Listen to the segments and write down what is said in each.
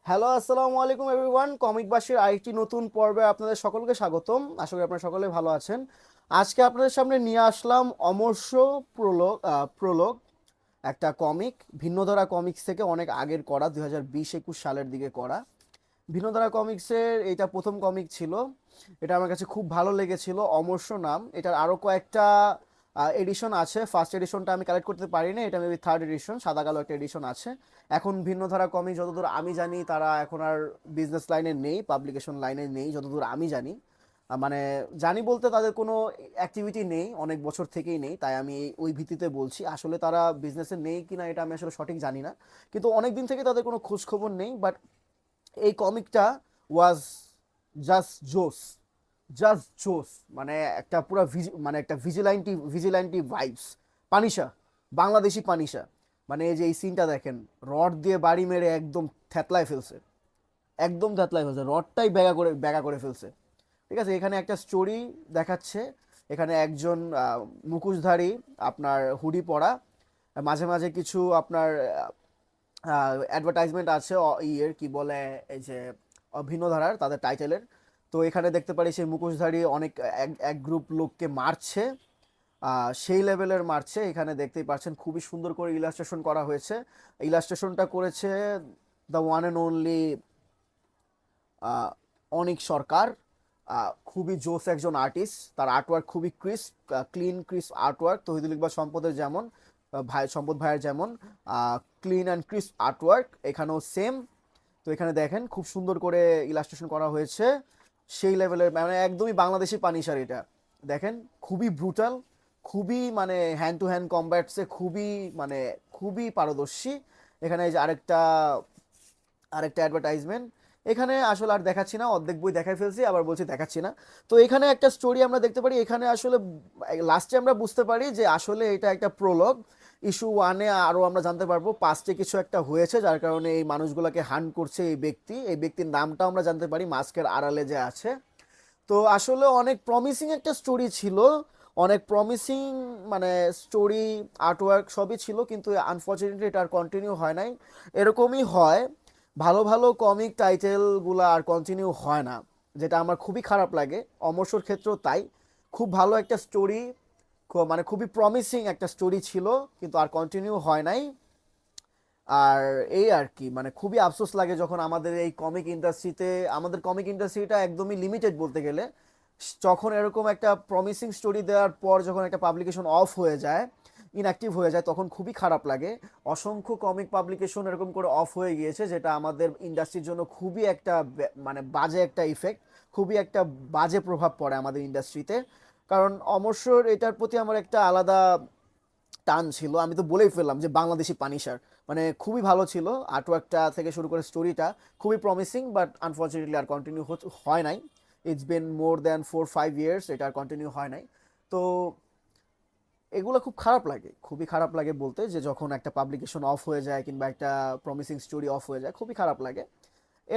Hello, আসসালামু আলাইকুম everyone. Comic বাসীর আরেকটি নতুন পর্বে আপনাদের সকলকে স্বাগতম। আশা করি আপনারা সকলে ভালো আছেন। আজকে আপনাদের সামনে নিয়ে আসলাম অমর্ষ প্রলোগ, একটা কমিক। ভিন্নধারা কমিক্স থেকে অনেক আগের করা, 2020-21 সালের দিকে করা। ভিন্নধারা কমিক্সের এটা প্রথম কমিক ছিল। এটা আমার কাছে খুব ভালো লেগেছিল। অমর্ষ নাম। এটার আরও কয়েকটা এডিশন আছে। ফার্স্ট এডিশনটা আমি কালেক্ট করতে পারিনি, এটা মেবি থার্ড এডিশন, সাদা কালো একটা এডিশন আছে। এখন ভিন্নধারা কমিক যতদূর আমি জানি তারা এখন আর বিজনেস লাইনে নেই, পাবলিকেশন লাইনে নেই যতদূর আমি জানি। মানে জানি বলতে তাদের কোনো অ্যাক্টিভিটি নেই, অনেক বছর থেকেই নেই, তাই আমি ওই ভিত্তিতে বলছি। আসলে তারা বিজনেসে নেই কিনা এটা আমি আসলে সঠিক জানি না, কিন্তু অনেক দিন থেকে তাদের কোনো খোঁজ খবর নেই। বাট এই কমিকটা ওয়াজ জাস্ট জোস, জাস্ট জোস। মানে একটা পুরো মানে একটা ভিজিল্যান্টি ভাইবস। পানিশা, বাংলাদেশি পানিশা। মানে এই যে এই সিনটা দেখেন, রড দিয়ে বাড়ি মেরে একদম থ্যাতলায় ফেলছে, একদম থ্যাতলায় ফেলছে, রডটাই ব্যাগা করে ফেলছে। ঠিক আছে, এখানে একটা স্টোরি দেখাচ্ছে। এখানে একজন মুখোশধারী, আপনার হুডি পরা, মাঝে মাঝে কিছু আপনার অ্যাডভার্টাইজমেন্ট আছে ইয়ের কি বলে, এই যে ভিন্নধারার তাদের টাইটেলের। তো এখানে দেখতে পারি সেই মুখোশধারী অনেক এক এক গ্রুপ লোককে মারছে, সেই লেভেলের মারছে। এখানে দেখতেই পাচ্ছেন খুবই সুন্দর করে ইলাস্ট্রেশন করা হয়েছে। ইলাস্ট্রেশনটা করেছে দ্য ওয়ান অ্যান্ড অনলি অনিক সরকার। খুবই জোস একজন আর্টিস্ট, তার আর্টওয়ার্ক খুবই crisp, clean crisp artwork. Tohidul Iqbal সম্পদের যেমন, সম্পদ ভাইয়ের যেমন ক্লিন অ্যান্ড ক্রিস্প আর্টওয়ার্ক, এখানেও সেম। তো এখানে দেখেন খুব সুন্দর করে ইলাস্ট্রেশন করা হয়েছে, সেই লেভেলের, মানে একদমই বাংলাদেশি পানিশার এটা। দেখেন খুবই ব্রুটাল, খুবই মানে হ্যান্ড টু হ্যান্ড কম্ব্যাটসে খুবই মানে খুবই পারদর্শী। এখানে এই যে আরেকটা আরেকটা অ্যাডভার্টাইজমেন্ট। এখানে আসলে আর দেখাচ্ছি না, অর্ধেক বই দেখাই ফেলছি, আবার বলছি দেখাচ্ছি না। তো এখানে একটা স্টোরি আমরা দেখতে পারি। এখানে আসলে লাস্টে আমরা বুঝতে পারি যে আসলে এটা একটা প্রোলগ। ইস্যু ওয়ানে আরও আমরা জানতে পারবো পাস্টে কিছু একটা হয়েছে যার কারণে এই মানুষগুলোকে হান্ট করছে এই ব্যক্তির নামটাও আমরা জানতে পারি, মাস্কের আড়ালে যে আছে। তো আসলে অনেক প্রমিসিং একটা স্টোরি ছিল, অনেক প্রমিসিং মানে স্টোরি, আর্টওয়ার্ক সবই ছিল, কিন্তু আনফর্চুনেটলি এটা আর কন্টিনিউ হয় নাই। এরকমই হয়, ভালো ভালো কমিক টাইটেলগুলো আর কন্টিনিউ হয় না, যেটা আমার খুবই খারাপ লাগে। অমর্ষর ক্ষেত্রেও তাই। খুব ভালো একটা স্টোরি, মানে খুবই প্রমিসিং একটা স্টোরি ছিল, কিন্তু আর কন্টিনিউ হয় নাই। আর এই আর কি, মানে খুবই আফসোস লাগে যখন আমাদের এই কমিক ইন্ডাস্ট্রিতে, আমাদের কমিক ইন্ডাস্ট্রিটা একদমই লিমিটেড বলতে গেলে, যখন এরকম একটা প্রমিসিং স্টোরি দেওয়ার পর যখন একটা পাবলিকেশন অফ হয়ে যায়, ইনঅ্যাক্টিভ হয়ে যায়, তখন খুবই খারাপ লাগে। অসংখ্য কমিক পাবলিকেশন এরকম করে অফ হয়ে গিয়েছে, যেটা আমাদের ইন্ডাস্ট্রির জন্য খুবই একটা মানে বাজে একটা ইফেক্ট, খুবই একটা বাজে প্রভাব পড়ে আমাদের ইন্ডাস্ট্রিতে। কারণ অমর্ষর এটার প্রতি আমার একটা আলাদা টান ছিল। আমি তো বলেই ফেললাম যে বাংলাদেশি পানিশার, মানে খুবই ভালো ছিল। আর্টওয়ার্কটা থেকে শুরু করে স্টোরিটা খুবই প্রমিসিং, বাট আনফর্চুনেটলি আর কন্টিনিউ হয় নাই। It's been more than 4-5 years, এটা আর কন্টিনিউ হয় নাই। তো এগুলো খুব খারাপ লাগে, খুবই খারাপ লাগে বলতে, যে যখন একটা পাবলিকেশন অফ হয়ে যায় কিংবা একটা প্রমিসিং স্টোরি অফ হয়ে যায়, খুবই খারাপ লাগে।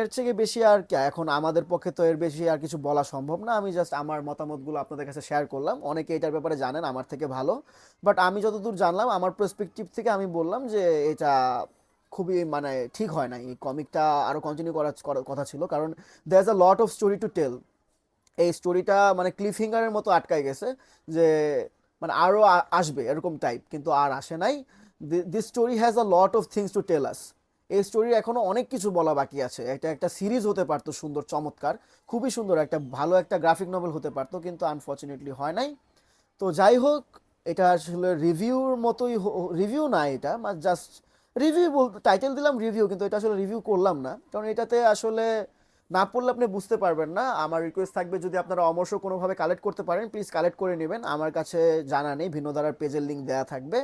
এর থেকে বেশি আর কি, এখন আমাদের পক্ষে তো এর বেশি আর কিছু বলা সম্ভব না। আমি জাস্ট আমার মতামতগুলো আপনাদের কাছে শেয়ার করলাম। অনেকে এটার ব্যাপারে জানেন আমার থেকে ভালো, বাট আমি যতদূর জানলাম আমার পার্সপেক্টিভ থেকে আমি বললাম যে এটা খুবই মানে ঠিক হয় না। এই কমিকটা আরও কন্টিনিউ করার কথা ছিল, কারণ there is a lot of story to tell. এই স্টোরিটা মানে ক্লিফ ফিঙ্গারের মতো আটকায় গেছে, যে মানে আরও আসবে এরকম টাইপ, কিন্তু আর আসে নাই। This story has a lot of things to tell us. এই স্টোরির এখনো অনেক কিছু বলা বাকি আছে। এটা একটা সিরিজ হতে পারতো, সুন্দর চমৎকার, খুবই সুন্দর একটা ভালো একটা গ্রাফিক নভেল হতে পারতো, কিন্তু আনফর্চুনেটলি হয় নাই। তো যাই হোক, এটা আসলে রিভিউর মতোই, রিভিউ না এটা, জাস্ট রিভিউ বলতে টাইটেল দিলাম রিভিউ, কিন্তু এটা আসলে রিভিউ করলাম না, কারণ এটাতে আসলে না পড়লে আপনি বুঝতে পারবেন না। আমার রিকোয়েস্ট থাকবে, যদি আপনারা অমর্ষ কোনোভাবে কালেক্ট করতে পারেন প্লিজ কালেক্ট করে নেবেন। আমার কাছে জানা নেই, ভিন্নধারার পেজের লিঙ্ক দেওয়া থাকবে।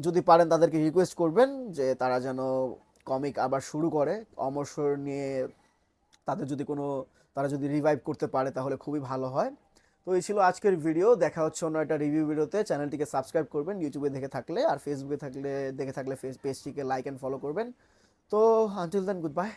যদি পারেন তাদেরকে রিকোয়েস্ট করবেন যে তারা যেন কমিক আবার শুরু করে অমর্ষর নিয়ে। তাদের যদি কোনো, তারা যদি রিভাইভ করতে পারে তাহলে খুবই ভালো হয়। তো এই ছিল আজকের ভিডিও। দেখা হচ্ছে অন্য একটা রিভিউ ভিডিওতে। চ্যানেলটিকে সাবস্ক্রাইব করবেন ইউটিউবে দেখে থাকলে, আর ফেসবুকে দেখে থাকলে পেজটিকে লাইক অ্যান্ড ফলো করবেন। তো আনটিল দেন, গুড বাই।